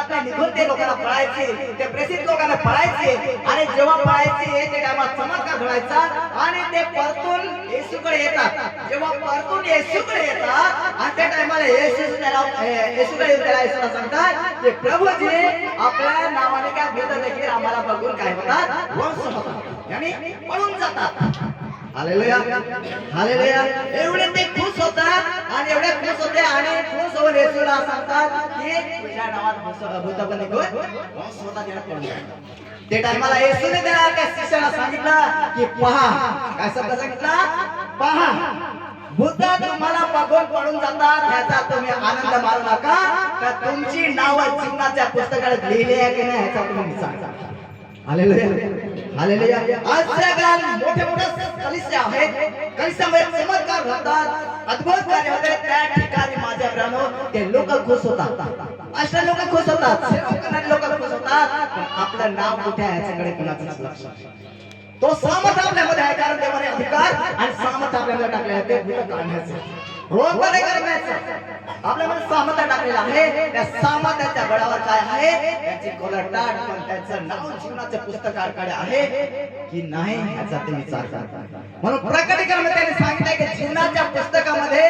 आपल्या निघून ते लोकांना पळायचे, ते प्रेषित लोकांना पळायचे आणि जेव्हा पळायचे ते टायमात चमत्कार घडायचा आणि ते परतून येशूकडे येतात. जेव्हा परतून येशूकडे येतात आणि त्या टायमाला येशूकडे त्याला येशूला सांगतात की प्रभूजी आपल्या नावाने काय भेट देखील आम्हाला बघून काय होतात वंश होतात आणि पळून जातात. Hallelujah hallelujah. एवढे ते खुश होतात आणि एवढे खुश होते आणि खुश होऊन येशूला सांगतात की तुझ्या नावात भूत पण निघून वंश होतात याला पळून जातात. ते टायमाला येशूने त्या शिष्याला सांगितलं की पहा, काय शब्द सांगितला, पहा भूत तुम्हाला बघून पळून जातात ह्याचा तुम्ही आनंद मानू नका, तर तुमची नावं जीवनाच्या पुस्तकात लिहिली आहे की नाही ह्याचा तुम्ही विचार करा. Hallelujah hallelujah. आजच्या काळात मोठे मोठे कलिसे आहेत, कलिसामध्ये चमत्कार घडतात, अद्भुत कार्य होते. त्या ठिकाणी माझ्या ब्राह्मणो ते लोक खुश होतात, अशा लोक खुश होतात, लोक खुश होतात. आपलं नाव कुठे आहे याच्याकडे कुणाचं लक्ष नाही. तो सामर्थ आपल्यामध्ये आहे, कारण देवाने अधिकार आणि सामर्थ आपल्याला टाकले आहे ते भूत काढण्याचं, रोग बरे करण्याचं आपल्यामध्ये सामर्थ टाकलेलं आहे. त्या सामर्थ्याच्या बळावर काय आहे त्याची कोलटाट पण त्याचं नाव जीवनाच्या पुस्तकाकडे आहे की नाही याचा ते विचार करा. म्हणून प्रकटीकरण त्याने सांगितलं की जीवनाच्या पुस्तकामध्ये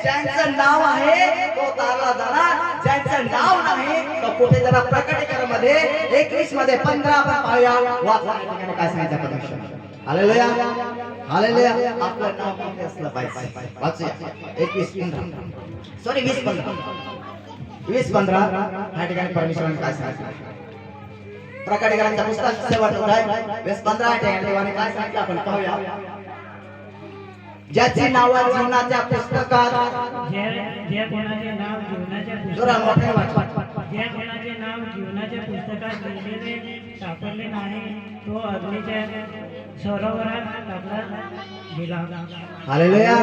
ज्यांचं नाव आहे तो तारला जाणार, ज्यांचं नाव नाही तो कुठे जाणार. प्रकटीकरण मध्ये 21 मध्ये 15 आपण पाहूया, वाचा काय सांगितलं. Hallelujah hallelujah. आपलं नाव कोणते असलं पाहिजे, वाचूया 21:15 सॉरी 20:15 ह्या ठिकाणी परमेश्वराने काय सांगितलं. प्रकटीकरणाच्या पुस्तक शेवट अध्याय 20:15 ह्या ठिकाणी काय सांगितलं आपण पाहूया. ज्याची नाव जीवनाच्या पुस्तकात, जे कोणाचे नाव जीवनाच्या पुस्तकात लिहिलेले सापडले नाही तो अग्नीच्या सरोवरात टाकला गेला. Hallelujah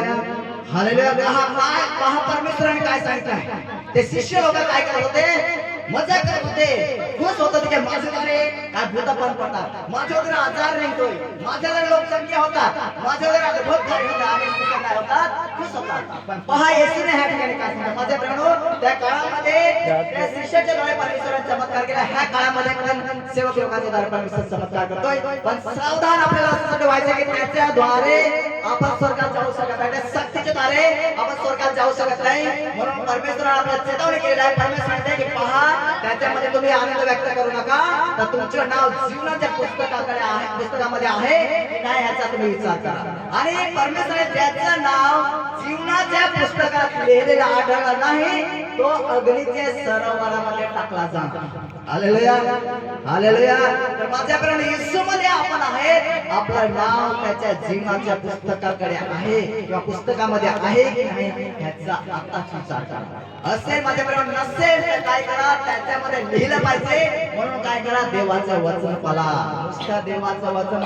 hallelujah. पहा परमेश्वराने काय सांगितलं. ते शिष्य लोक काय करत होते, मजा करत होते, खुश होत होते. माझ्याकडे काय भूत पण पडतात, माझ्याकडे आजार निघतोय, माझ्याकडे लोकसंख्या होतात, माझ्याकडे अद्भुत कार्य होतात आणि काय होतात, खुश होतात. पण पहा येशूने ह्या ठिकाणी काय सांगितलं. माझ्या ब्राह्मणो त्या काळामध्ये त्या शिष्याच्या द्वारे परमेश्वराने चमत्कार केला. ह्या काळामध्ये पण सेवक लोकांच्या द्वारे परमेश्वर चमत्कार करतोय. पण सावधान आपल्याला असं व्हायचं की त्याच्याद्वारे आपण स्वर्गात जाऊ शकत नाही, शक्तीच्या द्वारे आपण स्वर्गात जाऊ शकत नाही. म्हणून परमेश्वराने आपल्याला चेतावणी केलेली आहे. परमेश्वर म्हणते की पहा त्याच्यामध्ये तुम्ही आनंद व्यक्त करू नका, तर तुमचं नाव जीवनाच्या पुस्तकाकडे आहे, पुस्तकामध्ये आहे की नाही याचा तुम्ही विचार करा. आणि परमेश्वराने ज्याचं नाव जीवनाच्या पुस्तकात लिहिलेलं आढळलं नाही तो अग्नीच्या सरोवरामध्ये टाकला जाणार. Hallelujah hallelujah. तर माझ्याकडे येशूमध्ये आपण आहे, आपलं नाव त्याच्या जीवनाच्या पुस्तकाकडे आहे किंवा पुस्तकामध्ये आहे की नाही याचा आताच विचार करा. असेल माझ्याकडे नसेल तर काय करा, त्याच्यामध्ये लिहिलं पाहिजे. म्हणून काय करा, देवाचं वचन पाळा, नुसतं देवाचं वचन पाळा.